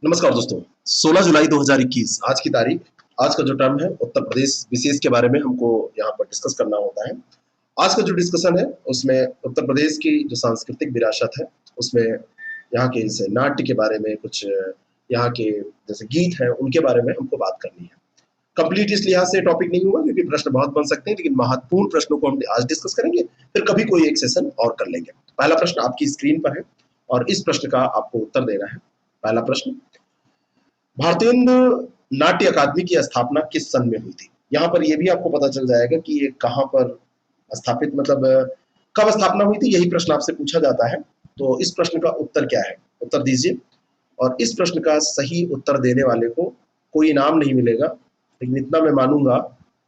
नमस्कार दोस्तों, 16 जुलाई 2021 आज की तारीख। आज का जो टर्म है उत्तर प्रदेश विशेष के बारे में हमको यहाँ पर डिस्कस करना होता है। आज का जो डिस्कशन है उसमें उत्तर प्रदेश की जो सांस्कृतिक विरासत है उसमें यहाँ के जैसे नाट्य के बारे में, कुछ यहाँ के जैसे गीत हैं उनके बारे में हमको बात करनी है। कंप्लीट इस लिहाज से टॉपिक नहीं होगा क्योंकि प्रश्न बहुत बन सकते हैं, लेकिन महत्वपूर्ण प्रश्नों को हम आज डिस्कस करेंगे, फिर कभी कोई एक सेशन और कर लेंगे। पहला प्रश्न आपकी स्क्रीन पर है और इस प्रश्न का आपको उत्तर देना है। पहला प्रश्न, भारतीय नाट्य अकादमी की स्थापना किस सन में हुई थी? यहाँ पर यह भी आपको पता चल जाएगा कि ये कहाँ पर स्थापित, मतलब कब स्थापना हुई थी, यही प्रश्न आपसे पूछा जाता है। तो इस प्रश्न का उत्तर क्या है, उत्तर दीजिए। और इस प्रश्न का सही उत्तर देने वाले को कोई इनाम नहीं मिलेगा, लेकिन इतना मैं मानूंगा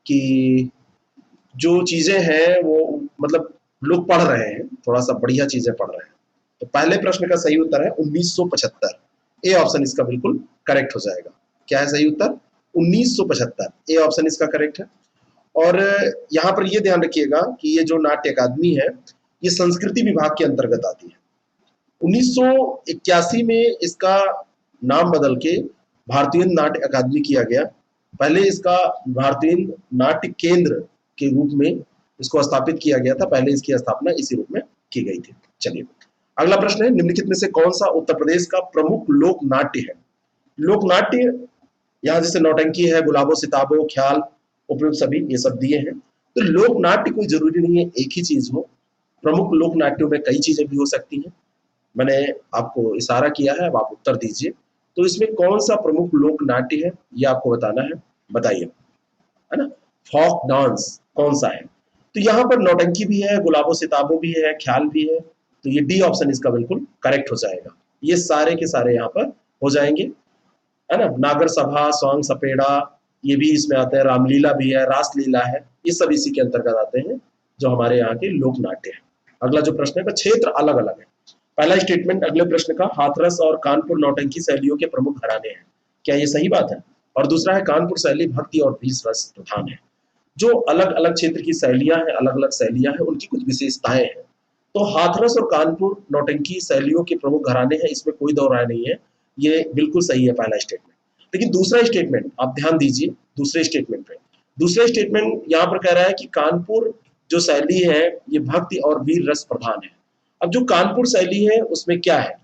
कि जो चीजें हैं वो मतलब लोग पढ़ रहे हैं, थोड़ा सा बढ़िया चीजें पढ़ रहे हैं। तो पहले प्रश्न का सही उत्तर है 1975। ए ऑप्शन इसका बिल्कुल करेक्ट हो जाएगा। क्या है सही उत्तर? 1975। ए ऑप्शन इसका करेक्ट है। और यहाँ पर यह ध्यान रखिएगा कि ये जो नाट्य अकादमी है ये संस्कृति विभाग के अंतर्गत आती है। 1981 में इसका नाम बदल के भारतीय नाट्य अकादमी किया गया। पहले इसका भारतीय नाट्य केंद्र के रूप में इसको स्थापित किया गया था। पहले इसकी स्थापना इसी रूप में की गई थी। चलिए अगला प्रश्न है, निम्नलिखित में से कौन सा उत्तर प्रदेश का प्रमुख लोक नाट्य है? लोक नाट्य यहाँ जैसे नौटंकी है, गुलाबो सिताबो, ख्याल, उपयुक्त सभी, ये सब दिए हैं। तो लोक नाट्य कोई जरूरी नहीं है एक ही चीज हो। प्रमुख लोक नाट्यों में कई चीजें भी हो सकती हैं। मैंने आपको इशारा किया है, अब आप उत्तर दीजिए। तो इसमें कौन सा प्रमुख लोक नाट्य है ये आपको बताना है, बताइए, है ना। फोक डांस कौन सा है? तो यहाँ पर नौटंकी भी है, गुलाबो सिताबो भी है, ख्याल भी है। तो ये डी ऑप्शन इसका बिल्कुल करेक्ट हो जाएगा। ये सारे के सारे यहाँ पर हो जाएंगे, है ना। नागर सभा, सॉन्ग सपेड़ा, ये भी इसमें आते हैं। रामलीला भी है, रासलीला है, ये सब इसी के अंतर्गत आते हैं जो हमारे यहाँ के लोक नाट्य है। अगला जो प्रश्न है, क्षेत्र अलग अलग है। पहला स्टेटमेंट अगले प्रश्न का, हाथरस और कानपुर नौटंकी शैलियों के प्रमुख घराने हैं, क्या ये सही बात है? और दूसरा है, कानपुर शैली भक्ति और वीर रस प्रधान है। जो अलग अलग क्षेत्र की शैलियां हैं, अलग अलग शैलियां हैं, उनकी कुछ विशेषताएं हैं। तो हाथरस और कानपुर नौटंकी शैलियों के प्रमुख घराने हैं, इसमें कोई दो राय नहीं है, ये बिल्कुल सही है पहला स्टेटमेंट। लेकिन दूसरा स्टेटमेंट आप ध्यान दीजिए, दूसरे स्टेटमेंट पे, दूसरा स्टेटमेंट यहाँ पर कह रहा है कि कानपुर जो शैली है ये भक्ति और वीर रस प्रधान है। अब जो कानपुर शैली है उसमें क्या है,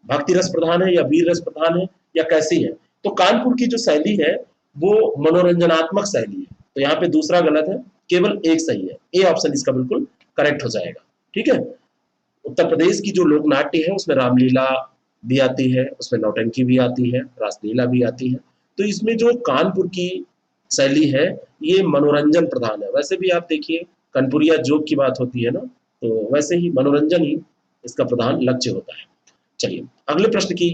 भक्ति रस प्रधान है या वीर रस प्रधान है या कैसी है? तो कानपुर की जो शैली है वो मनोरंजनात्मक शैली है। तो यहाँ पे दूसरा गलत है, केवल एक सही है। ए ऑप्शन इसका बिल्कुल करेक्ट हो जाएगा। ठीक है। उत्तर प्रदेश की जो लोक नाट्य है उसमें रामलीला भी आती है, उसमें नौटंकी भी आती है, रासलीला भी आती है। तो इसमें जो कानपुर की शैली है ये मनोरंजन प्रधान है। वैसे भी आप देखिए कनपुरिया जोक की बात होती है ना, तो वैसे ही मनोरंजन ही इसका प्रधान लक्ष्य होता है। चलिए अगले प्रश्न की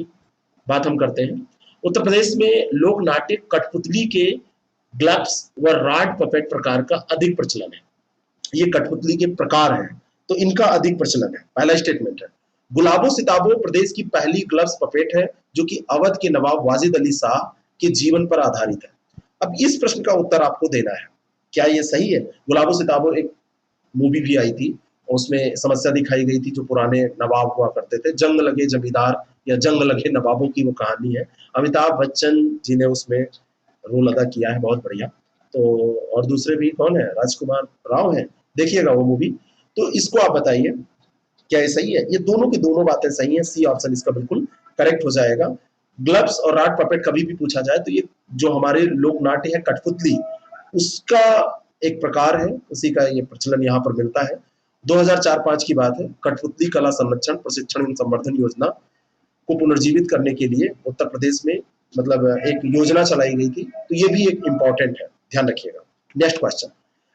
बात हम करते हैं। उत्तर प्रदेश में लोक नाट्य कठपुतली के ग्लब्स व राड पपेट प्रकार का अधिक प्रचलन है। ये कठपुतली के प्रकार हैं तो इनका अधिक प्रचलन है। पहला स्टेटमेंट है, गुलाबो सिताबो प्रदेश की पहली ग्लव्स पपेट है जो कि अवध के नवाब वाजिद अली शाह के जीवन पर आधारित है। अब इस प्रश्न का उत्तर आपको देना है, क्या ये सही है? गुलाबो सिताबो एक मूवी भी आई थी, उसमें समस्या दिखाई गई थी जो पुराने नवाब हुआ करते थे, जंग लगे जमींदार या जंग लगे नवाबों की वो कहानी है। अमिताभ बच्चन जी ने उसमें रोल अदा किया है, बहुत बढ़िया। तो और दूसरे भी कौन है, राजकुमार राव है, देखिएगा वो मूवी। तो इसको आप बताइए क्या ये सही है? ये दोनों की दोनों बातें सही हैं। सी ऑप्शन इसका बिल्कुल करेक्ट हो जाएगा। ग्लव्स और राड पपेट कभी भी पूछा जाए तो ये जो हमारे लोक नाट्य है कठपुतली, उसका एक प्रकार है, उसी का ये प्रचलन यहाँ पर मिलता है। 2004-5 की बात है, कठपुतली कला संरक्षण प्रशिक्षण एवं संवर्धन योजना को पुनर्जीवित करने के लिए उत्तर प्रदेश में मतलब एक योजना चलाई गई थी। तो ये भी एक इंपॉर्टेंट है, ध्यान रखिएगा। नेक्स्ट क्वेश्चन,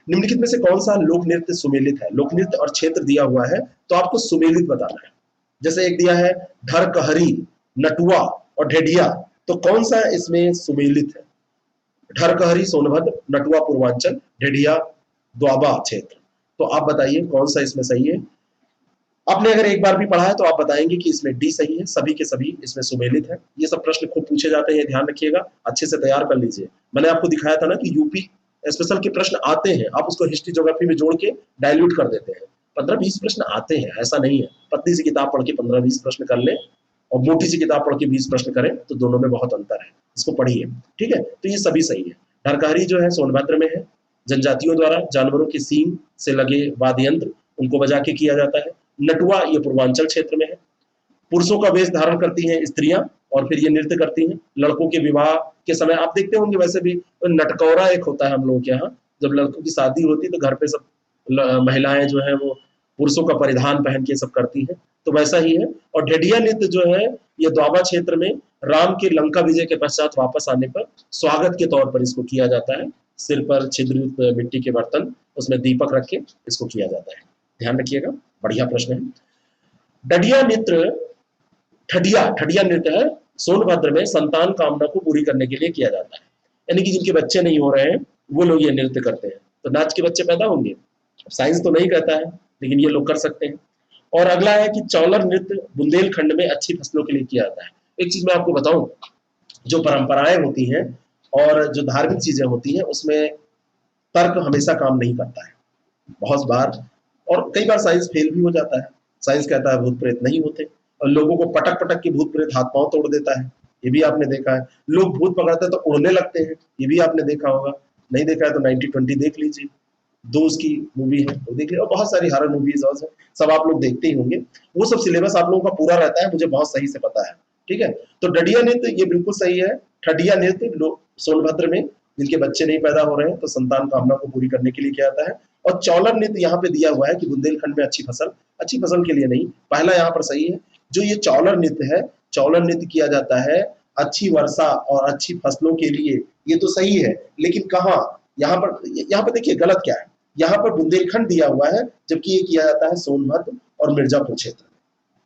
निम्नलिखित में से कौन सा लोक नृत्य सुमेलित है? लोक नृत्य और क्षेत्र दिया हुआ है तो आपको सुमेलित बताना है। जैसे एक दिया है ढर कहरी, नटुआ और ढेडिया, तो कौन सा इसमें सुमेलित है? ढर कहरी सोनभद्र, नटुआ पूर्वांचल, ढेडिया द्वाबा क्षेत्र। तो आप बताइए कौन सा इसमें सही है। आपने अगर एक बार भी पढ़ा है तो आप बताएंगे कि इसमें डी सही है, सभी के सभी इसमें सुमेलित है। ये सब प्रश्न खूब पूछे जाते हैं, ध्यान रखिएगा, अच्छे से तैयार कर लीजिए। मैंने आपको दिखाया था ना कि यूपी स्पेशल के प्रश्न आते हैं, आप उसको हिस्ट्री ज्योग्राफी में जोड़ के डाइल्यूट कर देते हैं, 15-20 प्रश्न आते हैं, ऐसा नहीं है। पतली सी किताब पढ़ के 15-20 प्रश्न कर ले और मोटी सी किताब पढ़ के 20 प्रश्न करें तो दोनों में बहुत अंतर है, इसको पढ़िए। ठीक है, तो ये सभी सही है। ढरकाहरी जो है सोनभद्र में है। जनजातियों द्वारा जानवरों के सींग से लगे वाद्य यंत्र उनको बजा के किया जाता है। नटुआ ये पूर्वांचल क्षेत्र में है। पुरुषों का वेश धारण करती हैं स्त्रियां और फिर ये नृत्य करती हैं। लड़कों के विवाह के समय आप देखते होंगे वैसे भी नटकौरा एक होता है हम लोगों के यहाँ, जब लड़कों की शादी होती है तो घर पे सब महिलाएं जो है वो पुरुषों का परिधान पहन के सब करती हैं, तो वैसा ही है। और ढेडिया नृत्य जो है ये द्वाबा क्षेत्र में राम के लंका विजय के पश्चात वापस आने पर स्वागत के तौर पर इसको किया जाता है। सिर पर छिद्रित मिट्टी के बर्तन, उसमें दीपक रख के इसको किया जाता है। ध्यान रखिएगा, बढ़िया प्रश्न है। डडिया नृत्य ठडिया नृत्य है सोनभद्र में संतान कामना को पूरी करने के लिए किया जाता है, यानी कि जिनके बच्चे नहीं हो रहे हैं वो लोग ये नृत्य करते हैं, तो नाच के बच्चे पैदा होंगे। साइंस तो नहीं कहता है लेकिन ये लोग कर सकते हैं। और अगला है कि चौलर नृत्य बुंदेलखंड में अच्छी फसलों के लिए किया जाता है। एक चीज मैं आपको बताऊं, जो परंपराएं होती हैं और जो धार्मिक चीजें होती हैं उसमें तर्क हमेशा काम नहीं करता है बहुत बार, और कई बार साइंस फेल भी हो जाता है। साइंस कहता है भूत प्रेत नहीं होते और लोगों को पटक पटक के भूत प्रेत हाथ पांव तोड़ देता है, ये भी आपने देखा है। लोग भूत पकड़ते हैं तो उड़ने लगते हैं, ये भी आपने देखा होगा। नहीं देखा है तो 90-20 देख लीजिए, 2 उसकी मूवी है वो देख लीजिए, और बहुत सारी हॉरर मूवीज और सब आप लोग देखते ही होंगे। वो सब सिलेबस आप लोगों का पूरा रहता है, मुझे बहुत सही से पता है। ठीक है, तो डडिया नृत्य ये बिल्कुल सही है। ठडिया नृत्य सोनभद्र में जिनके बच्चे नहीं पैदा हो रहे हैं तो संतान कामना को पूरी करने के लिए किया जाता है। और चौलर नृत्य यहाँ पे दिया हुआ है कि बुंदेलखंड में अच्छी फसल के लिए नहीं, पहला यहाँ पर सही है। जो ये चौलर नृत्य है, चौलर नृत्य किया जाता है अच्छी वर्षा और अच्छी फसलों के लिए, ये तो सही है। लेकिन कहाँ, यहाँ पर देखिए गलत क्या है, यहाँ पर बुंदेलखंड दिया हुआ है जबकि ये किया जाता है सोनभद्र और मिर्जापुर क्षेत्र में।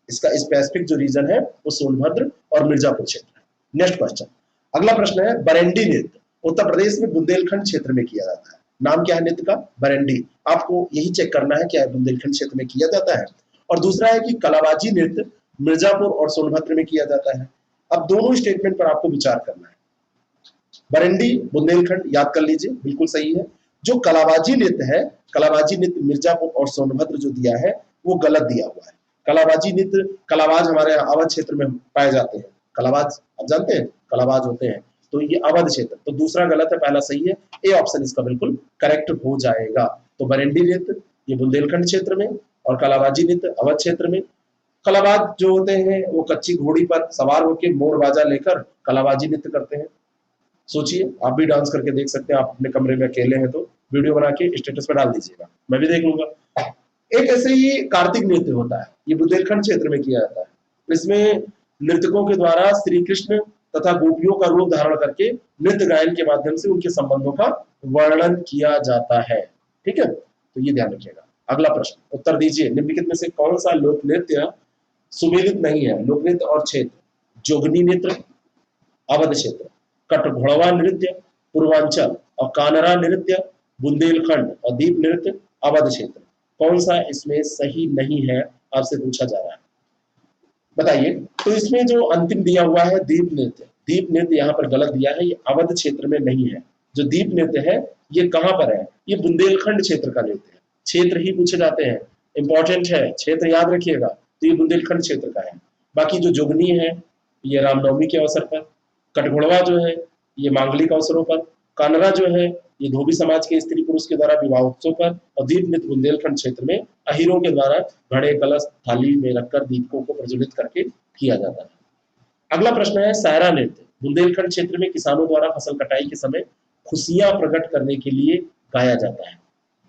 इसका स्पेसिफिक जो रीजन है वो सोनभद्र और मिर्जापुर क्षेत्र है। नेक्स्ट क्वेश्चन, अगला प्रश्न है बरेंडी नृत्य उत्तर प्रदेश में बुंदेलखंड क्षेत्र में किया जाता है। नाम क्या है नृत्य का? बरेंडी। आपको यही चेक करना है क्या बुंदेलखंड क्षेत्र में किया जाता है। और दूसरा है कि कलाबाजी नृत्य मिर्जापुर और सोनभद्र में किया जाता है। अब दोनों स्टेटमेंट पर आपको विचार करना है। बरेंडी बुंदेलखंड याद कर लीजिए, बिल्कुल सही है। जो कलाबाजी नृत्य है, कलाबाजी नृत्य मिर्जापुर और सोनभद्र जो दिया है वो गलत दिया हुआ है। कलाबाजी नृत्य, कलाबाज हमारे अवध क्षेत्र में पाए जाते हैं। कलाबाज आप जानते हैं, कलाबाज होते हैं, तो ये अवध क्षेत्र, तो दूसरा गलत है, पहला सही है। ए ऑप्शन इसका बिल्कुल करेक्ट हो जाएगा। तो बरेंडी नृत्य ये बुंदेलखंड क्षेत्र में और कलाबाजी नृत्य अवध क्षेत्र में। कलाबाज जो होते हैं वो कच्ची घोड़ी पर सवार होकर मोर बाजा लेकर कलाबाजी नृत्य करते हैं। सोचिए, आप भी डांस करके देख सकते हैं, आप अपने कमरे में अकेले हैं तो वीडियो बना के स्टेटस पर डाल दीजिएगा, मैं भी देख लूंगा। एक ऐसे ही कार्तिक नृत्य होता है, ये बुंदेलखंड क्षेत्र में किया जाता है। इसमें नृतकों के द्वारा श्री कृष्ण तथा गोपियों का रूप धारण करके नृत्य गायन के माध्यम से उनके संबंधों का वर्णन किया जाता है। ठीक है, तो ये ध्यान रखिएगा। अगला प्रश्न, उत्तर दीजिए, निम्नलिखित में से कौन सा लोक नृत्य सुमेलित नहीं है? लोक नृत्य और क्षेत्र, जोगनी नृत्य अवध क्षेत्र, कटघोड़वा नृत्य पूर्वांचल और कानरा नृत्य बुंदेलखंड और दीप नृत्य अवध क्षेत्र। कौन सा इसमें सही नहीं है आपसे पूछा जा रहा है, बताइए। तो इसमें जो अंतिम दिया हुआ है दीप नृत्य यहाँ पर गलत दिया है, ये अवध क्षेत्र में नहीं है। जो दीप नृत्य है ये कहाँ पर है? ये बुंदेलखंड क्षेत्र का नृत्य है। क्षेत्र ही पूछे जाते हैं, इंपॉर्टेंट है, क्षेत्र याद रखिएगा। तो ये बुंदेलखंड क्षेत्र का है। बाकी जो जोगनी है ये रामनवमी के अवसर पर, कटघोड़वा जो है ये मांगलिक अवसरों पर, कानरा जो है ये धोबी समाज के स्त्री पुरुष के द्वारा विवाह उत्सव पर, और दीप नृत्य बुंदेलखंड क्षेत्र में अहीरों के द्वारा घड़े कलश थाली में रखकर दीपकों को प्रज्वलित करके किया जाता है। अगला प्रश्न है सायरा नृत्य बुंदेलखंड क्षेत्र में किसानों द्वारा फसल कटाई के समय खुशियां प्रकट करने के लिए गाया जाता है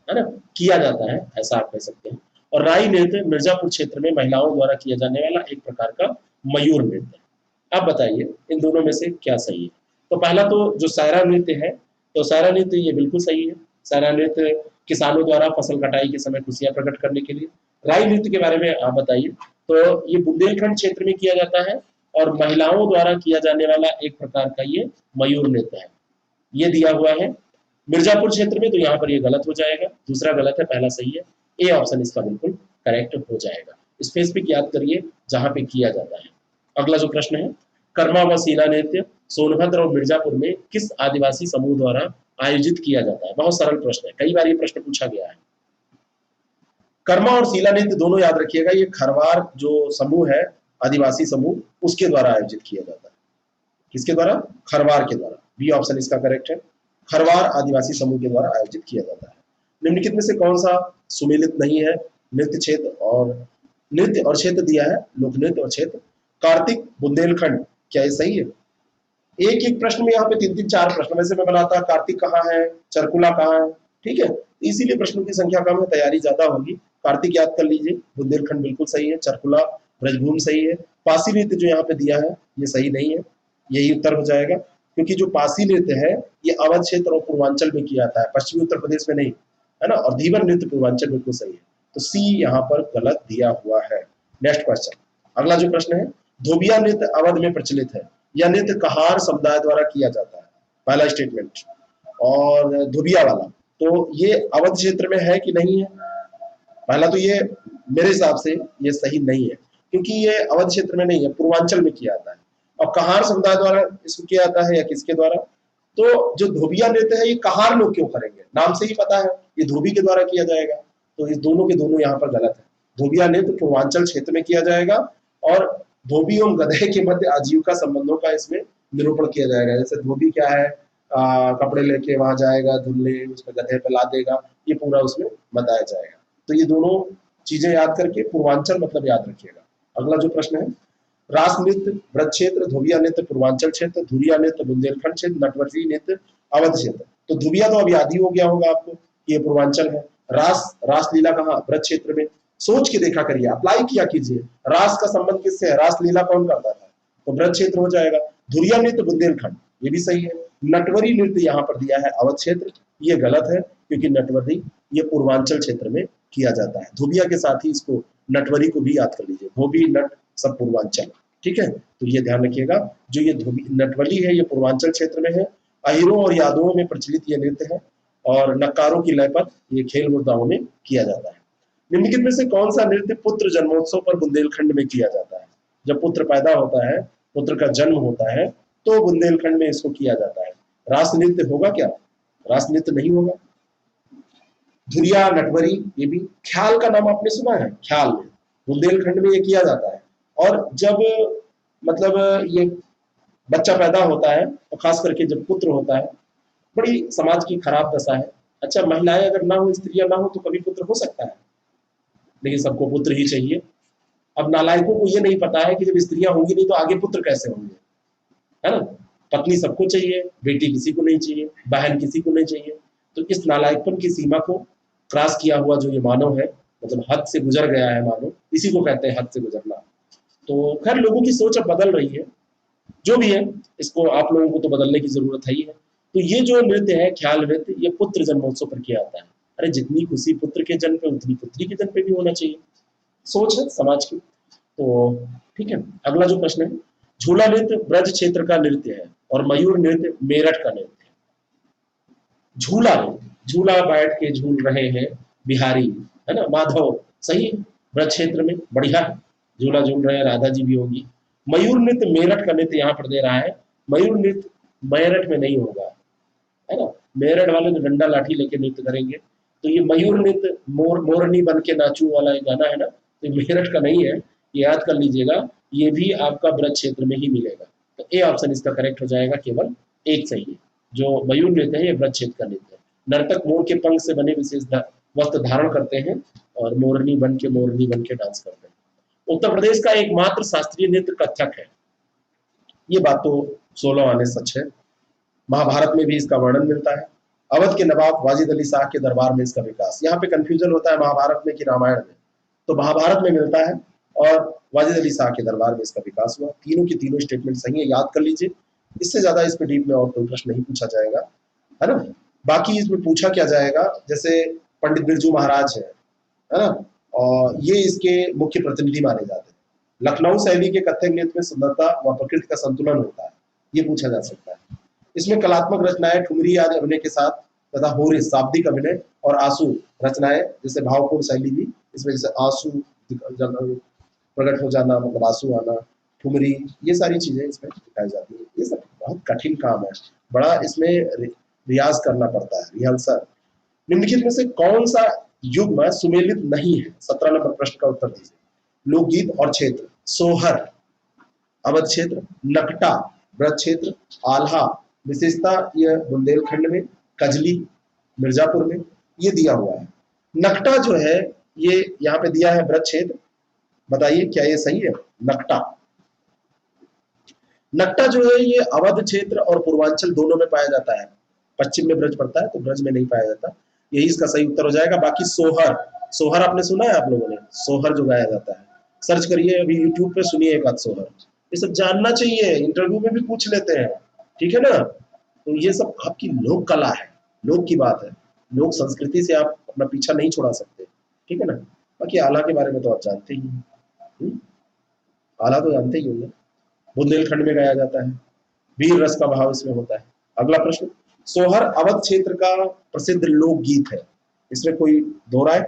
ना, किया जाता है, ऐसा आप कह सकते हैं। और राई नृत्य मिर्जापुर क्षेत्र में महिलाओं द्वारा किया जाने वाला एक प्रकार का मयूर नृत्य। आप बताइए इन दोनों में से क्या सही है? तो पहला तो जो सायरा नृत्य है, तो सायरा नृत्य ये बिल्कुल सही है। सायरा नृत्य किसानों द्वारा फसल कटाई के समय खुशियां प्रकट करने के लिए। राई नृत्य के बारे में आप बताइए। तो ये बुंदेलखंड क्षेत्र में किया जाता है और महिलाओं द्वारा किया जाने वाला एक प्रकार का ये मयूर नृत्य है, ये दिया हुआ है। मिर्जापुर क्षेत्र में, तो यहाँ पर ये गलत हो जाएगा, दूसरा गलत है, पहला सही है। ए ऑप्शन इसका बिल्कुल करेक्ट हो जाएगा। स्पेसिफिक याद करिए जहां पे किया जाता है। अगला जो प्रश्न है, कर्मा व सीला नृत्य सोनभद्र और मिर्जापुर में किस आदिवासी समूह द्वारा आयोजित किया जाता है? बहुत सरल प्रश्न है, कई बार ये प्रश्न पूछा गया है। कर्मा और शीला नृत्य दोनों याद रखिएगा, ये खरवार जो समूह है, आदिवासी समूह, उसके द्वारा आयोजित किया जाता है। किसके द्वारा? खरवार के द्वारा। बी ऑप्शन इसका करेक्ट है, खरवार आदिवासी समूह के द्वारा आयोजित किया जाता है। निम्नलिखित में से कौन सा सुमेलित नहीं है? नृत्य क्षेत्र और क्षेत्र दिया है, लोक नृत्य और क्षेत्र। कार्तिक बुंदेलखंड, क्या ये सही है? एक एक प्रश्न में यहाँ पे 3 3 4 प्रश्न वैसे मैं बनाता, कार्तिक कहाँ है, चरकुला कहाँ है, ठीक है, इसीलिए प्रश्नों की संख्या कम है, तैयारी ज्यादा होगी। कार्तिक याद कर लीजिए, बुंदेलखंड बिल्कुल सही है, चरकुला ब्रजभूमि सही है। पासी नृत्य जो यहाँ पे दिया है ये सही नहीं है, यही उत्तर हो जाएगा, क्योंकि जो पासी नृत्य है ये अवध क्षेत्र और पूर्वांचल में किया जाता है, पश्चिमी उत्तर प्रदेश में नहीं, है ना। और धीवर नृत्य पूर्वांचल बिल्कुल सही है, तो सी यहाँ पर गलत दिया हुआ है। नेक्स्ट क्वेश्चन, अगला जो प्रश्न है, धोबिया नृत्य अवध में प्रचलित है, यह नृत्य कहार समुदाय द्वारा किया जाता है, पहला स्टेटमेंट। और धोबिया वाला, तो ये अवध क्षेत्र में है कि नहीं है? पहला तो ये मेरे हिसाब से ये सही नहीं है, क्योंकि ये अवध क्षेत्र में नहीं है, पूर्वांचल में किया जाता है। और कहार समुदाय द्वारा इसको किया जाता है या किसके द्वारा? तो जो धोबिया नृत्य है ये कहार लोग क्यों करेंगे, नाम से ही पता है ये धोबी के द्वारा किया जाएगा, तो ये दोनों के दोनों यहाँ पर गलत है। धोबिया नृत्य पूर्वांचल क्षेत्र में किया जाएगा, और धोबी एवं गधे के मध्य आजीविका संबंधों का इसमें निरूपण किया जाएगा। जैसे धोबी क्या है, कपड़े लेके वहां जाएगा धुलने, उसमें गधे पे ला देगा, ये पूरा उसमें बताया जाएगा। तो ये दोनों चीजें याद करके पूर्वांचल मतलब याद रखिएगा। अगला जो प्रश्न है, रास नृत्य ब्रज क्षेत्र, धोबिया नृत्य पूर्वांचल क्षेत्र, धुरिया नृत्य बुंदेलखंड क्षेत्र, नटवरी नृत्य अवध क्षेत्र। तो धुबिया तो अभी आदि हो गया होगा आपको, ये पूर्वांचल है। रास लीला कहाँ? ब्रज क्षेत्र में। सोच के देखा करिए, अप्लाई किया कीजिए, रास का संबंध किससे है, रास लीला कौन करता था, तो ब्रज क्षेत्र हो जाएगा। धुरिया नृत्य बुंदेलखंड, ये भी सही है। नटवरी नृत्य यहाँ पर दिया है अवध क्षेत्र, ये गलत है, क्योंकि नटवरी ये पूर्वांचल क्षेत्र में किया जाता है। धोबिया के साथ ही इसको नटवरी को भी याद कर लीजिए, धोबी नट सब पूर्वांचल, ठीक है, तो ये ध्यान रखिएगा। जो ये धोबी नटवली है ये पूर्वांचल क्षेत्र में है, अहिरों और यादवों में प्रचलित ये नृत्य है, और नक्कारों की लय पर ये खेल मुद्दाओं में किया जाता है। निम्नलिखित में से कौन सा नृत्य पुत्र जन्मोत्सव पर बुंदेलखंड में किया जाता है? जब पुत्र पैदा होता है, पुत्र का जन्म होता है, तो बुंदेलखंड में इसको किया जाता है। रास नृत्य होगा क्या? रास नृत्य नहीं होगा। धुरिया नटवरी, ये भी ख्याल का नाम आपने सुना है, ख्याल में बुंदेलखंड में ये किया जाता है। और जब मतलब ये बच्चा पैदा होता है, और खास करके जब पुत्र होता है, बड़ी समाज की खराब दशा है। अच्छा, महिलाएं अगर ना हो, स्त्रियां ना हो, तो कभी पुत्र हो सकता है, लेकिन सबको पुत्र ही चाहिए। अब नालायकों को ये नहीं पता है कि जब स्त्रियां होंगी नहीं तो आगे पुत्र कैसे होंगे, है ना। पत्नी सबको चाहिए, बेटी किसी को नहीं चाहिए, बहन किसी को नहीं चाहिए। तो इस नालायकपन की सीमा को क्रॉस किया हुआ जो ये मानव है, मतलब हद से गुजर गया है मानव, इसी को कहते हैं हद से गुजरना। तो खैर लोगों की सोच अब बदल रही है, जो भी है, इसको आप लोगों को तो बदलने की जरूरत है ही है। तो ये जो नृत्य है, ख्याल नृत्य, ये पुत्र जन्मोत्सव पर किया जाता है। अरे जितनी खुशी पुत्र के जन्म पे, उतनी पुत्री के जन्म पे भी होना चाहिए, सोच है समाज की। तो ठीक है, अगला जो प्रश्न है, झूला नृत्य ब्रज क्षेत्र का नृत्य है, और मयूर नृत्य मेरठ का नृत्य है। झूला नृत्य, झूला बैठ के झूल रहे हैं बिहारी, है ना, माधव, सही है, ब्रज क्षेत्र में, बढ़िया है, झूला झूल रहे हैं, राधा जी भी होगी। मयूर नृत्य मेरठ का नृत्य यहाँ पर दे रहा है, मयूर नृत्य मेरठ में नहीं होगा, है ना। मेरठ वाले तो डंडा लाठी लेके नृत्य करेंगे, तो ये मयूर नृत्य मोरनी बन के नाचू वाला एक गाना है ना, तो मेरठ का नहीं है, ये याद कर लीजिएगा, ये भी आपका ब्रज क्षेत्र में ही मिलेगा। तो ए ऑप्शन इसका करेक्ट हो जाएगा, केवल एक सही है। जो मयूर नृत्य है ये ब्रज क्षेत्र का नृत्य है। नर्तक मोर के पंख से बने विशेष वस्त्र धारण करते हैं, और मोरनी बन के डांस करते हैं। उत्तर प्रदेश का एकमात्र शास्त्रीय नृत्य कथक है, ये बात तो 16 आने सच है। महाभारत में भी इसका वर्णन मिलता है। अवध के नवाब वाजिद अली शाह के दरबार में इसका विकास, यहाँ पे कंफ्यूजन होता है महाभारत में कि रामायण में, तो महाभारत में मिलता है, और वाजिद अली शाह के दरबार में इसका विकास हुआ। तीनों की तीनों स्टेटमेंट सही है, याद कर लीजिए, इससे ज्यादा इस पे डीप में और कोई प्रश्न नहीं पूछा जाएगा, है ना। बाकी इसमें पूछा क्या जाएगा, जैसे पंडित बिरजू महाराज है ना, और ये इसके मुख्य प्रतिनिधि माने जाते हैं। लखनऊ शैली के कथक नृत्य में सुंदरता व प्रकृति का संतुलन होता है, ये पूछा जा सकता है। इसमें कलात्मक रचनाएं ठुमरी आदि अभिनय के साथ तथा होरिस शाब्दिक अभिनय और आंसू रचनाएं, जैसे भावपूर्ण शैली भी इसमें, जैसे आंसू प्रकट हो जाना, मतलब आंसू आना, ठुमरी, ये सारी चीजें इसमें दिखाई जाती है। ये सब बहुत कठिन काम है, बड़ा इसमें रियाज करना पड़ता है, रिहर्सल। निम्नलिखित में से कौन सा युग्म सुमेलित नहीं है। 17 नंबर प्रश्न का उत्तर दीजिए। लोकगीत और क्षेत्र, सोहर अवध क्षेत्र, नकटा ब्रज क्षेत्र, आल्हा विशेषता यह बुंदेलखंड में, कजली मिर्जापुर में, ये दिया हुआ है। नकटा जो है ये यहाँ पे दिया है ब्रज क्षेत्र, बताइए क्या ये सही है? नकटा, नकटा जो है ये अवध क्षेत्र और पूर्वांचल दोनों में पाया जाता है। पश्चिम में ब्रज पड़ता है तो ब्रज में नहीं पाया जाता, यही इसका सही उत्तर हो जाएगा। बाकी सोहर, सोहर आपने सुना है आप लोगों ने? सोहर जो गाया जाता है, सर्च करिए अभी यूट्यूब पे, सुनिए एक आध सोहर, ये सब जानना चाहिए, इंटरव्यू में भी पूछ लेते हैं, ठीक है ना? तो ये सब आपकी लोक कला है, लोक की बात है, लोक संस्कृति से आप अपना पीछा नहीं छुड़ा सकते, ठीक है ना? बाकी आला के बारे में तो आप जानते ही हैं, आला तो जानते ही होंगे, बुंदेलखंड में गाया जाता है, वीर रस का भाव इसमें होता है। अगला प्रश्न, सोहर अवध क्षेत्र का प्रसिद्ध लोकगीत है, इसमें कोई दो राय?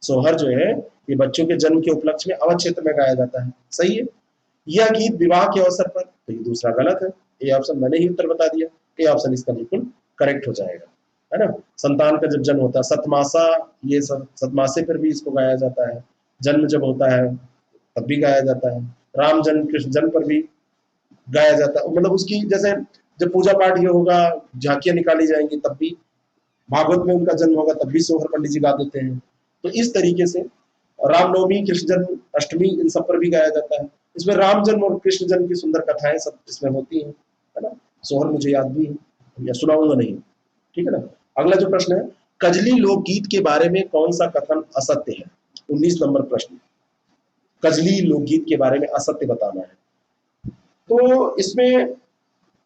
सोहर जो है ये बच्चों के जन्म के उपलक्ष्य में अवध क्षेत्र में गाया जाता है, सही है। यह गीत विवाह के अवसर पर, तो ये दूसरा गलत है, ये ऑप्शन मैंने ही उत्तर बता दिया, ये ऑप्शन इसका बिल्कुल करेक्ट हो जाएगा, है ना? संतान का जब जन्म होता है, सतमासा, ये सतमासे पर भी इसको गाया जाता है, जन्म जब होता है तब भी गाया जाता है, राम जन्म कृष्ण जन्म पर भी गाया जाता है, मतलब उसकी जैसे जब पूजा पाठ ये होगा, झांकियां निकाली जाएंगी तब भी, भागवत में उनका जन्म होगा तब भी सोहर पंडित जी गा देते हैं। तो इस तरीके से रामनवमी, कृष्ण जन्म, अष्टमी, इन सब पर भी गाया जाता है। इसमें राम जन्म और कृष्ण जन्म की सुंदर कथाएं सब इसमें होती हैं, है ना? सोहर मुझे याद भी है, या सुनाऊंगा नहीं, ठीक है ना? अगला जो प्रश्न है, कजली लोकगीत के बारे में कौन सा कथन असत्य है? 19 नंबर प्रश्न, कजली लोकगीत के बारे में असत्य बताना है। तो इसमें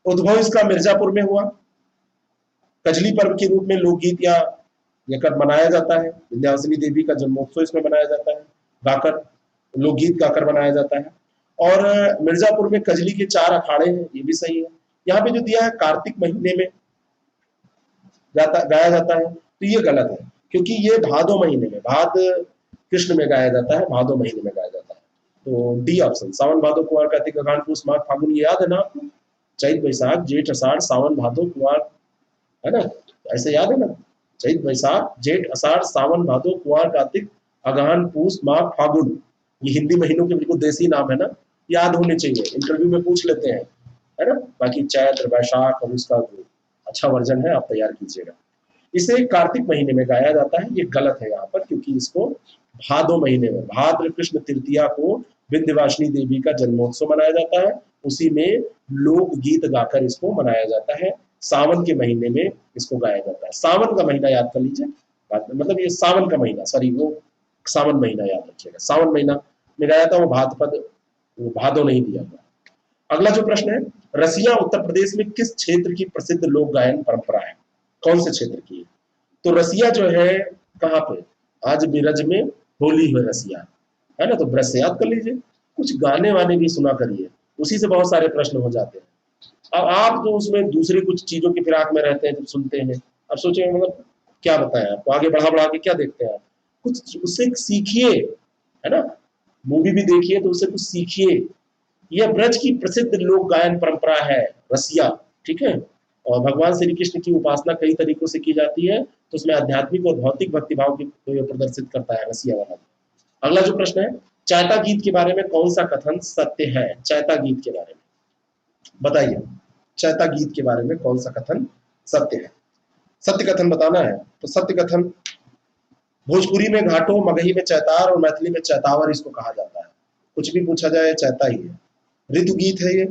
उद्भव इसका मिर्जापुर में हुआ, कजली पर्व के रूप में लोकगीत या यह मनाया जाता है, विंध्यवासिनी देवी का जन्मोत्सव इसमें मनाया जाता है, गाकर लोकगीत गाकर मनाया जाता है। और मिर्जापुर में कजली के 4 अखाड़े हैं, ये भी सही है। यहाँ पे जो दिया है कार्तिक महीने में गाया जाता है, तो ये गलत है, क्योंकि ये भादो महीने में, भाद कृष्ण में गाया जाता है, भादो महीने में गाया जाता है। तो डी ऑप्शन, सावन भादो कुंवर कार्तिक अघान पूस माघ फागुन, ये याद है ना आपको? चैत बैसाख जेठ अषाढ़ सावन भादो कुंवर, है ना? ऐसे याद है ना? चैत बैसाख जेठ अषाढ़ सावन भादो कुंवर कार्तिक अगहन पूस माघ फागुन, ये हिंदी महीनों के बिल्कुल देसी नाम है ना, याद होने चाहिए, इंटरव्यू में पूछ लेते हैं, है ना? बाकी चैत्र वैशाख और उसका जो अच्छा वर्जन है आप तैयार कीजिएगा। इसे कार्तिक महीने में गाया जाता है, ये गलत है यहाँ पर, क्योंकि इसको भादो महीने में, भाद्र कृष्ण तृतीया को विंध्यवासिनी देवी का जन्मोत्सव मनाया जाता है, उसी में लोक गीत गाकर इसको मनाया जाता है। सावन के महीने में इसको गाया जाता है, सावन का महीना याद कर लीजिए, मतलब ये सावन का महीना, सॉरी वो सावन महीना याद रखिएगा, सावन महीना में गाया था, वो भाद्रपद, वो भादो नहीं दिया हुआ। अगला जो प्रश्न है, रसिया उत्तर प्रदेश में किस क्षेत्र की प्रसिद्ध लोक गायन परंपरा है? कौन से क्षेत्र की है? तो रसिया जो है कहाँ पे? आज बीरज में होली है रसिया, है ना? तो ब्रज से याद कर लीजिए, कुछ गाने वाने भी सुना करिए, उसी से बहुत सारे प्रश्न हो जाते हैं। अब आप जो उसमें दूसरी कुछ चीजों की फिराक में रहते हैं, जब सुनते हैं, अब सोचेंगे मतलब क्या बताएं आपको, आगे बढ़ा बढ़ा के क्या देखते हैं आप? कुछ उससे सीखिए, है ना? मूवी भी देखिए तो उससे कुछ सीखिए। यह ब्रज की प्रसिद्ध लोक गायन परंपरा है रसिया, ठीक है? और भगवान श्री कृष्ण की उपासना कई तरीकों से की जाती है, तो उसमें आध्यात्मिक और भौतिक भक्तिभाव की प्रदर्शित करता है रसिया वाला। अगला जो प्रश्न है, चैता गीत के बारे में कौन सा कथन सत्य है? चैता गीत के बारे में बताइए, चैता गीत के बारे में कौन सा कथन सत्य है? सत्य कथन बताना है, तो सत्य कथन, भोजपुरी में घाटों, मगही में चैतार और मैथिली में चैतावर इसको कहा जाता है, कुछ भी पूछा जाए चैता ही है। ऋतु गीत है ये,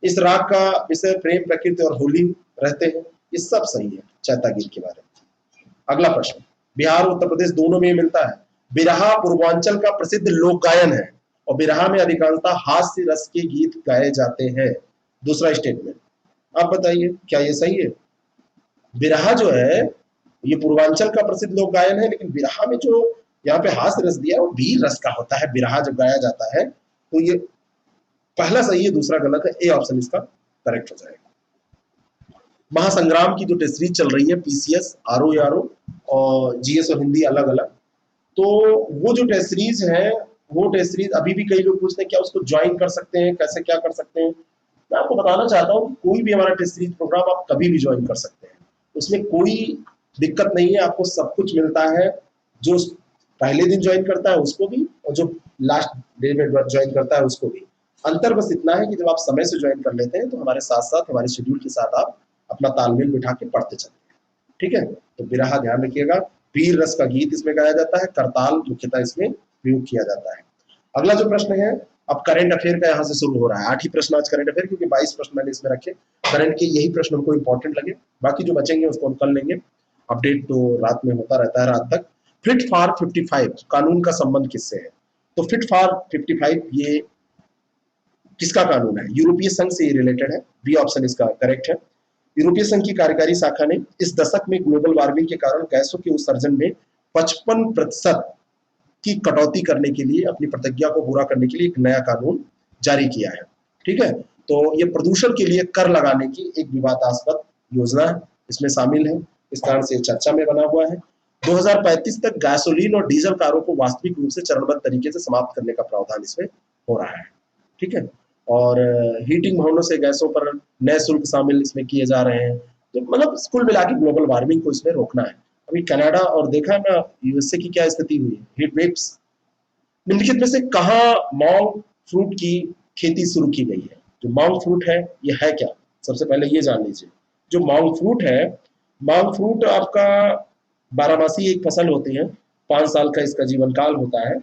इस राग का विषय प्रेम, प्रकृति और होली रहते हैं, ये सब सही है चैता गीत के बारे में। अगला प्रश्न, बिहार और उत्तर प्रदेश दोनों में मिलता है, बिरहा पूर्वांचल का प्रसिद्ध लोक गायन है और बिरहा में अधिकांशतः हास्य रस के गीत गाए जाते हैं। दूसरा स्टेटमेंट, आप बताइए क्या ये सही है? बिरहा जो है ये पूर्वांचल का प्रसिद्ध लोक गायन है, लेकिन बिरहा में जो यहाँ पे हास्य रस दिया है वो वीर रस का होता है, बिरहा जब गाया जाता है। तो ये पहला सही है, दूसरा गलत है, ए ऑप्शन इसका करेक्ट हो जाएगा। महासंग्राम की जो टेस्ट सीरीज चल रही है, पीसीएस, आरओ और जीएस और हिंदी अलग अलग, तो वो जो टेस्ट सीरीज है, वो टेस्ट सीरीज अभी भी कई लोग पूछते हैं क्या उसको ज्वाइन कर सकते हैं, कैसे क्या कर सकते हैं? मैं आपको बताना चाहता हूँ, कोई भी हमारा टेस्ट सीरीज प्रोग्राम आप कभी भी ज्वाइन कर सकते हैं, उसमें कोई दिक्कत नहीं है, आपको सब कुछ मिलता है, जो पहले दिन ज्वाइन करता है उसको भी, और जो लास्ट डे में ज्वाइन करता है उसको भी। अंतर बस इतना है कि जब आप समय से ज्वाइन कर लेते हैं तो हमारे साथ साथ, हमारे शेड्यूल के साथ आप अपना तालमेल बिठा के पढ़ते चलते हैं। ठीक है, तो बिरहा ध्यान रखिएगा। वीर रस का गीत इसमें गाया जाता है, करताल मुख्यतः इसमें प्रयोग किया जाता है। अगला जो प्रश्न है, अब करंट अफेयर का यहाँ से शुरू हो रहा है। 8 ही प्रश्न आज करंट अफेयर, क्योंकि 22 प्रश्न मैंने इसमें रखे, करंट के यही प्रश्न हमको इंपॉर्टेंट लगे, बाकी जो बचेंगे उसको हम कर लेंगे। अपडेट तो रात में होता रहता है, रात तक। फिट फॉर 55 कानून का संबंध किससे है? तो फिट फॉर 55 ये किसका कानून है? यूरोपीय संघ से रिलेटेड है, बी ऑप्शन इसका करेक्ट है। यूरोपीय संघ की कार्यकारी शाखा ने इस दशक में ग्लोबल वार्मिंग के कारण गैसों के उत्सर्जन में 55% की कटौती करने के लिए, अपनी प्रतिज्ञा को पूरा करने के लिए एक नया कानून जारी किया है। ठीक है, तो ये प्रदूषण के लिए कर लगाने की एक विवादास्पद योजना है, इसमें शामिल है, इस कारण से चर्चा में बना हुआ है। 2035 तक गैसोलीन और डीजल कारों को वास्तविक रूप से चरणबद्ध तरीके से समाप्त करने का प्रावधान इसमें हो रहा है। ठीक है, और हीटिंग भवनों से गैसों पर नए शुल्क शामिल इसमें किए जा रहे हैं। तो मतलब कुल मिला के ग्लोबल वार्मिंग को इसमें रोकना है। अभी कनाडा और देखा है ना यूएसए की क्या स्थिति हुई, हीट वेव्स। निम्नलिखित में से कहाँ मॉन्क फ्रूट की खेती शुरू की गई है? जो मॉन्क फ्रूट है ये है क्या, सबसे पहले ये जान लीजिए। जो मॉन्क फ्रूट है, मॉन्क फ्रूट आपका बारहमासी एक फसल होती है, 5 साल का इसका जीवन काल होता है,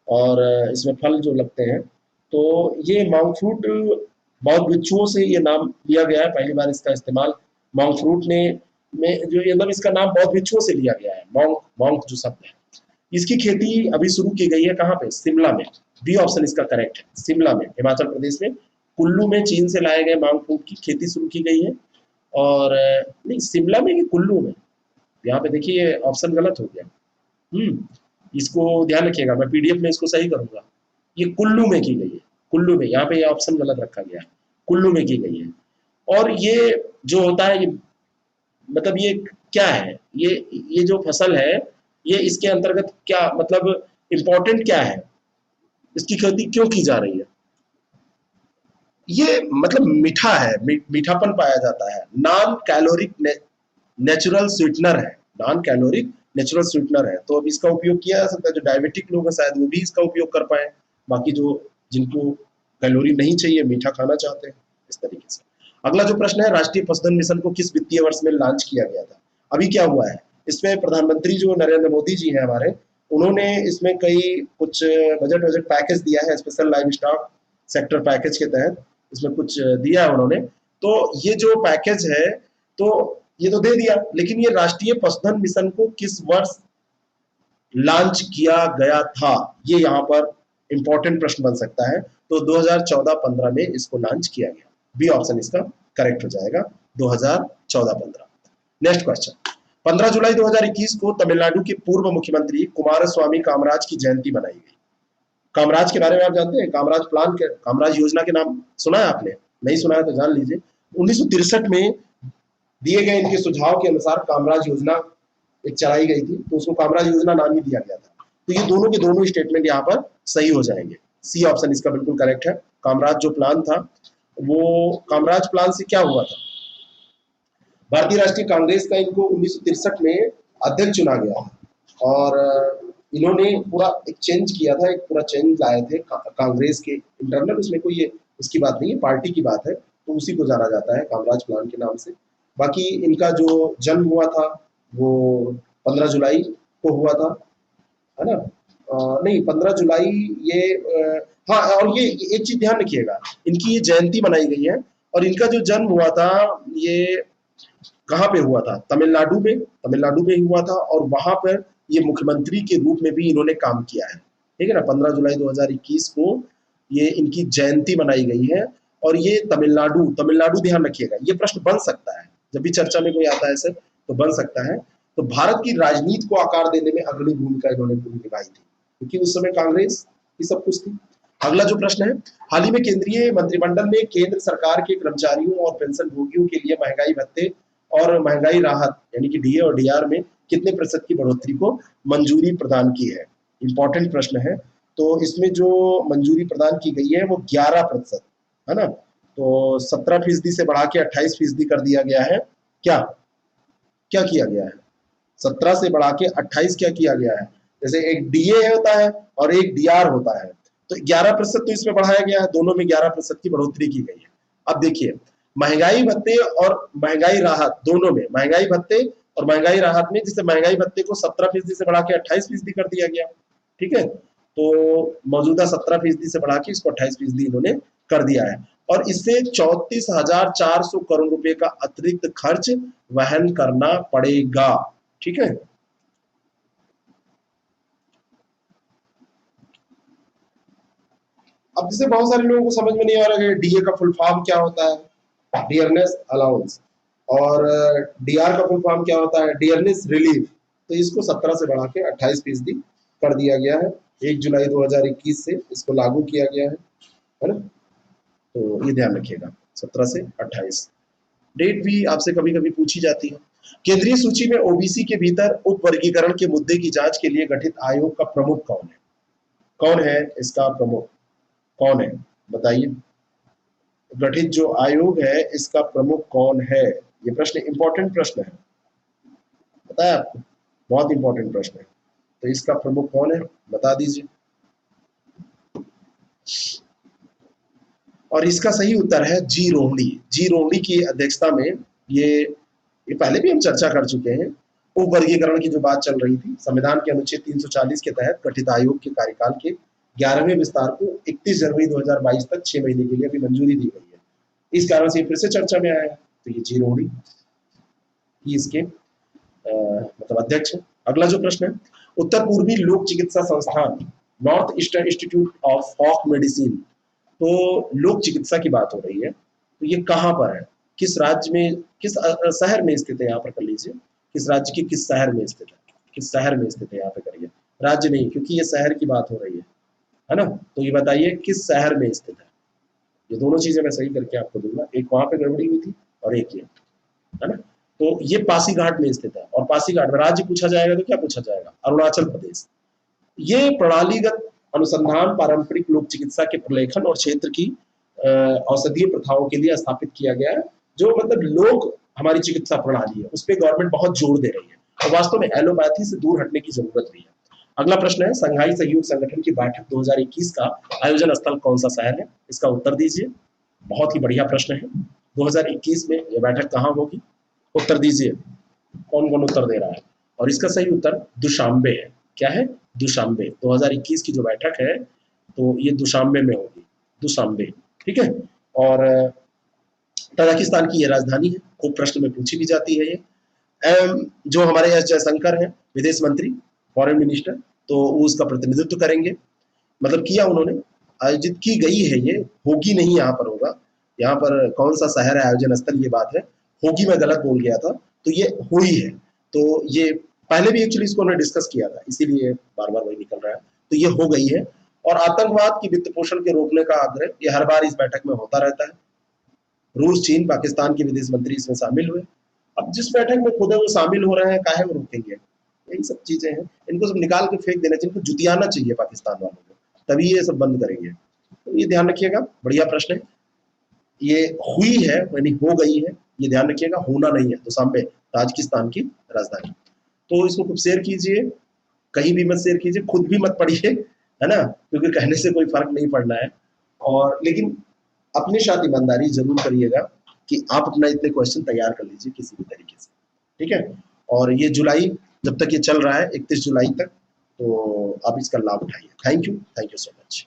और इसमें फल जो लगते हैं। तो ये मॉन्क फ्रूट बौद्ध भिक्षुओं से ये नाम लिया गया है, पहली बार इसका इस्तेमाल मॉन्क फ्रूट ने में जो ये मतलब इसका नाम बौद्ध भिक्षुओं से लिया गया है। मॉन्क मॉन्क जो शब्द है, इसकी खेती अभी शुरू की गई है, कहाँ पे? शिमला में। बी ऑप्शन इसका करेक्ट है, शिमला में, हिमाचल प्रदेश में कुल्लू में चीन से लाए गए मॉन्क फ्रूट की खेती शुरू की गई है। और नहीं, शिमला में कि कुल्लू में, यहाँ पे देखिए ऑप्शन गलत हो गया। इसको ध्यान रखिएगा, मैं पीडीएफ में इसको सही करूंगा। ये कुल्लू में की गई है, कुल्लू में, यहाँ पे ये ऑप्शन गलत रखा गया है, कुल्लू में की गई है। और ये जो होता है, ये मतलब ये क्या है, ये जो फसल है, ये इसके अंतर्गत क्या मतलब इम्पोर्टेंट क्या है, इसकी खेती क्यों की जा रही है? ये मतलब मीठा है, मीठापन पाया जाता है, नॉन कैलोरिक नेचुरल स्वीटनर है, नॉन कैलोरिक नेचुरल स्वीटनर है। तो अब इसका उपयोग किया जा सकता है, जो डायबिटिक लोग हैं शायद वो भी इसका उपयोग कर पाए, बाकी जो जिनको कैलोरी नहीं चाहिए, मीठा खाना चाहते हैं, इस तरीके से। अगला जो प्रश्न है, राष्ट्रीय पशुधन मिशन को किस वित्तीय वर्ष में लॉन्च किया गया था? अभी क्या हुआ है, इसमें प्रधानमंत्री जो नरेंद्र मोदी जी हैं हमारे, उन्होंने इसमें कई कुछ बजट पैकेज दिया है, special live stock sector package के तहत इसमें कुछ दिया है उन्होंने। तो ये जो पैकेज है, तो ये तो दे दिया, लेकिन ये राष्ट्रीय पशुधन मिशन को किस वर्ष लॉन्च किया गया था, ये यहाँ पर इंपॉर्टेंट प्रश्न बन सकता है। तो 2014-15 में इसको लॉन्च किया गया, बी ऑप्शन इसका करेक्ट हो जाएगा, 2014-15। नेक्स्ट क्वेश्चन, 15 जुलाई 2021 को तमिलनाडु के पूर्व मुख्यमंत्री कुमारस्वामी कामराज की जयंती मनाई गई। कामराज के बारे में आप जानते हैं? कामराज प्लान के, कामराज योजना के नाम सुना है आपने? नहीं सुना है तो जान लीजिए। 1963 में दिए गए इनके सुझाव के अनुसार कामराज योजना एक चलाई गई थी, तो उसको कामराज योजना नाम ही दिया गया था। तो ये दोनों के दोनों स्टेटमेंट यहाँ पर सही हो जाएंगे, सी ऑप्शन इसका बिल्कुल करेक्ट है। कामराज जो प्लान था, वो कामराज प्लान से क्या हुआ था, भारतीय राष्ट्रीय कांग्रेस का इनको 1963 में अध्यक्ष चुना गया, और इन्होंने पूरा एक चेंज किया था, एक पूरा चेंज लाए थे कांग्रेस के इंटरनल, उसमें कोई ये उसकी बात नहीं है, पार्टी की बात है, तो उसी को जाना जाता है कामराज प्लान के नाम से। बाकी इनका जो जन्म हुआ था वो 15 जुलाई को हुआ था, है ना? नहीं, 15 जुलाई ये हाँ, और ये एक चीज ध्यान रखिएगा, इनकी ये जयंती मनाई गई है, और इनका जो जन्म हुआ था ये कहाँ पे हुआ था? तमिलनाडु में, तमिलनाडु में हुआ था, और वहां पर ये मुख्यमंत्री के रूप में भी इन्होंने काम किया है। ठीक है ना, 15 जुलाई 2021 को ये इनकी जयंती मनाई गई है, और ये तमिलनाडु, तमिलनाडु ध्यान रखिएगा, ये प्रश्न बन सकता है जब भी चर्चा में कोई आता है सर, तो बन सकता है। तो भारत की राजनीति को आकार देने में अग्रणी भूमिका इन्होंने पूरी निभाई थी, क्योंकि उस समय कांग्रेस की सब कुछ थी। अगला जो प्रश्न है, हाल ही में केंद्रीय मंत्रिमंडल ने केंद्र सरकार के कर्मचारियों और पेंशन भोगियों के लिए महंगाई भत्ते और महंगाई राहत यानी कि डीए और डीआर में कितने प्रतिशत की बढ़ोतरी को मंजूरी प्रदान की है? इंपॉर्टेंट प्रश्न है। तो इसमें जो मंजूरी प्रदान की गई है वो 11% है ना, तो 17% से बढ़ा के 28% कर दिया गया है। क्या क्या किया गया है? 17 से बढ़ा के 28 क्या किया गया है? जैसे एक डीए होता है और एक डीआर होता है, तो 11% तो इसमें बढ़ाया गया है, दोनों में 11% की बढ़ोतरी की गई है। अब देखिए, महंगाई भत्ते और महंगाई राहत दोनों में, महंगाई भत्ते और महंगाई राहत में, जिसे महंगाई भत्ते को 17% से बढ़ा के 28% कर दिया गया, ठीक है। तो मौजूदा 17% से बढ़ा के इसको 28% इन्होंने कर दिया है, और इससे 34,400 करोड़ रुपए का अतिरिक्त खर्च वहन करना पड़ेगा, ठीक है। अब जैसे बहुत सारे लोगों को समझ में नहीं आ रहा है डीए का फुल फॉर्म क्या होता है, डियरनेस अलाउंस, और डीआर का फुल फॉर्म क्या होता है, डियरनेस रिलीफ। तो इसको 17 से बढ़ा के 28% कर दिया गया है, 1 जुलाई 2021 से इसको लागू किया गया है ना। तो ये ध्यान रखिएगा, 17 से 28। डेट भी आपसे कभी कभी पूछी जाती है। केंद्रीय सूची में ओबीसी के भीतर उप वर्गीकरण के मुद्दे की जांच के लिए गठित आयोग का प्रमुख कौन है? कौन है इसका प्रमुख, कौन है बताइए? गठित जो आयोग है इसका प्रमुख कौन है? ये प्रश्न इंपॉर्टेंट प्रश्न है, पता है आपको, बहुत इंपॉर्टेंट प्रश्न है। तो इसका प्रमुख कौन है बता दीजिए। और इसका सही उत्तर है जी रोहणी। जी रोहणी की अध्यक्षता में ये पहले भी हम चर्चा कर चुके हैं। उप वर्गीकरण की जो बात चल रही थी, संविधान के अनुच्छेद 340 के तहत गठित आयोग के कार्यकाल के 11वें विस्तार को 31 जनवरी 2022 तक 6 महीने के लिए अभी मंजूरी दी गई है। इस कारण से फिर से चर्चा में आया है। तो ये जी रोहणी इसके मतलब अध्यक्ष है। अगला जो प्रश्न है, उत्तर पूर्वी लोक चिकित्सा संस्थान, north eastern institute of folk medicine, तो लोक चिकित्सा की बात हो रही है, तो ये कहाँ पर है, किस राज्य में, किस शहर में स्थित है? यहाँ पर कर लीजिए, किस राज्य के किस शहर में स्थित है, किस शहर में स्थित है, यहाँ पे करिए, राज्य नहीं, क्योंकि ये शहर की बात हो रही है ना। तो ये बताइए किस शहर में स्थित है। ये दोनों चीजें मैं सही करके आपको दूंगा, एक वहां पे गड़बड़ी हुई थी और एक ये, है ना। तो ये पासीघाट में स्थित है, और पासीघाट में राज्य पूछा जाएगा तो क्या पूछा जाएगा, अरुणाचल प्रदेश। ये प्रणालीगत अनुसंधान पारंपरिक लोक चिकित्सा के प्रलेखन और क्षेत्र की औषधीय प्रथाओं के लिए स्थापित किया गया है। जो मतलब लोग हमारी चिकित्सा प्रणाली है उस पर गवर्नमेंट बहुत जोर दे रही है, और वास्तव में एलोपैथी से दूर हटने की जरूरत भी है। अगला प्रश्न है, संघाई सहयोग संगठन की बैठक 2021 का आयोजन स्थल कौन सा शहर है? इसका उत्तर दीजिए। बहुत ही बढ़िया प्रश्न है। 2021 में यह बैठक कहाँ होगी? उत्तर दीजिए। कौन कौन उत्तर दे रहा है? और इसका सही उत्तर दुशांबे है। क्या है? दुशांबे। 2021 की जो बैठक है तो ये दुशांबे में होगी, दुशांबे, ठीक है। और तजाकिस्तान की ये राजधानी है, खूब प्रश्न में पूछी भी जाती है ये। जो हमारे एस जयशंकर हैं विदेश मंत्री, फॉरेन मिनिस्टर, तो वो उसका प्रतिनिधित्व करेंगे, मतलब किया उन्होंने, आयोजित की गई है, ये होगी नहीं, यहाँ पर होगा। यहाँ पर कौन सा शहर है आयोजन स्थल, ये बात है, होगी मैं गलत बोल गया था, तो ये हुई है। तो ये पहले भी एक्चुअली इसको हमने डिस्कस किया था, इसीलिए बार बार वही निकल रहा है। तो ये हो गई है। और आतंकवाद की वित्त पोषण के रोकने का आग्रह, ये हर बार इस बैठक में होता रहता है। रूस, चीन, पाकिस्तान के विदेश मंत्री इसमें शामिल हुए। अब जिस बैठक में खुद वो शामिल हो रहे हैं, काहे वो रोकेंगे? यही सब चीजें हैं, इनको सब निकाल के फेंक देना चाहिए, इनको जुतियाना चाहिए पाकिस्तान वालों को, तभी ये सब बंद करेंगे। तो ये ध्यान रखिएगा, बढ़िया प्रश्न है। ये हुई है यानी हो गई है, ये ध्यान रखिएगा, होना नहीं है। दुशांबे ताजिकिस्तान की राजधानी। तो इसको खूब शेयर कीजिए, कहीं भी मत शेयर कीजिए, खुद भी मत पढ़िए, है ना, क्योंकि कहने से कोई फर्क नहीं पड़ना है। और लेकिन अपने साथ ईमानदारी जरूर करिएगा कि आप अपना इतने क्वेश्चन तैयार कर लीजिए किसी भी तरीके से, ठीक है। और ये जुलाई, जब तक ये चल रहा है 31 जुलाई तक, तो आप इसका लाभ उठाइए। Thank you so much.